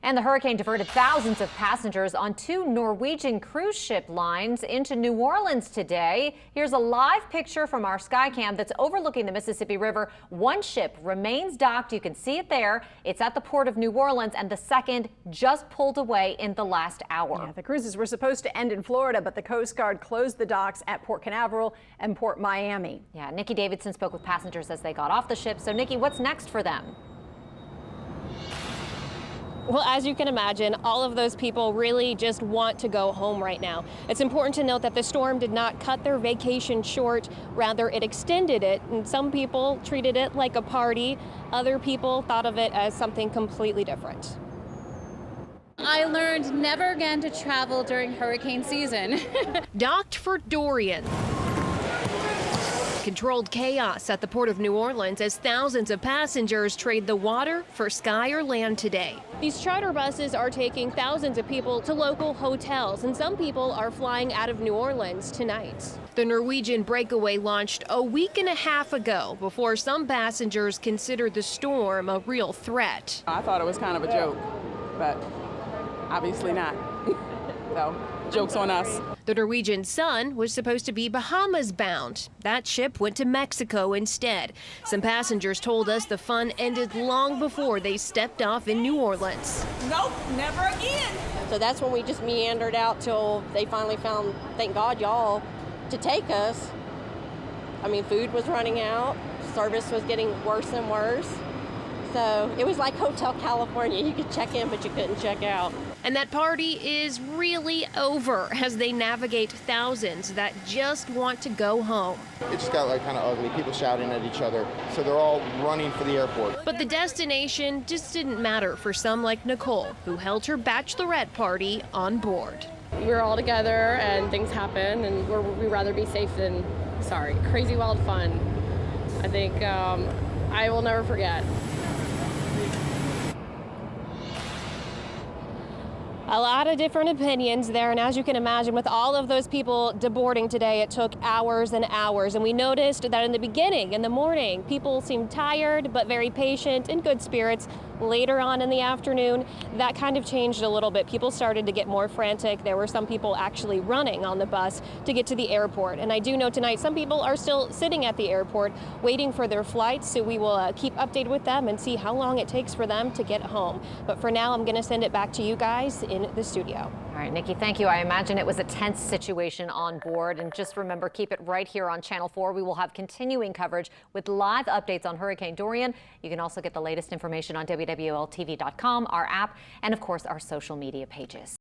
And the hurricane diverted thousands of passengers on two Norwegian cruise ship lines into New Orleans today. Here's a live picture from our Skycam that's overlooking the Mississippi River. One ship remains docked. You can see it there. It's at the port of New Orleans, and the second just pulled away in the last hour. Yeah, the cruises were supposed to end in Florida, but the Coast Guard closed the docks at Port Canaveral and Port Miami. Yeah, Nikki Davidson spoke with passengers as they got off the ship. So, Nikki, what's next for them? Well, as you can imagine, all of those people really just want to go home right now. It's important to note that the storm did not cut their vacation short. Rather, it extended it. And some people treated it like a party. Other people thought of it as something completely different. I learned never again to travel during hurricane season. Docked for Dorian. Controlled chaos at the port of New Orleans as thousands of passengers trade the water for sky or land today. These charter buses are taking thousands of people to local hotels, and some people are flying out of New Orleans tonight. The Norwegian breakaway launched a week and a half ago before some passengers considered the storm a real threat. I thought it was kind of a joke, but obviously not. So, joke's on us. The Norwegian Sun was supposed to be Bahamas bound. That ship went to Mexico instead. Some passengers told us the fun ended long before they stepped off in New Orleans. Nope, never again. So that's when we just meandered out till they finally found, thank God, y'all, to take us. I mean, food was running out, service was getting worse and worse. So it was like Hotel California. You could check in, but you couldn't check out. And that party is really over as they navigate thousands that just want to go home. It just got kind of ugly, people shouting at each other, so they're all running for the airport. But the destination just didn't matter for some like Nicole, who held her bachelorette party on board. We're all together and things happen, and we'd rather be safe than sorry. Crazy wild fun. I think I will never forget. A lot of different opinions there, and as you can imagine, with all of those people deboarding today, it took hours and hours. And we noticed that in the beginning, in the morning, people seemed tired but very patient, in good spirits. Later on in the afternoon, that kind of changed a little bit. People started to get more frantic. There were some people actually running on the bus to get to the airport. And I do know tonight some people are still sitting at the airport waiting for their flights, so we will keep updated with them and see how long it takes for them to get home. But for now, I'm going to send it back to you guys in the studio. All right, Nikki, thank you. I imagine it was a tense situation on board. And just remember, keep it right here on Channel 4. We will have continuing coverage with live updates on Hurricane Dorian. You can also get the latest information on WWLTV.com, our app, and of course, our social media pages.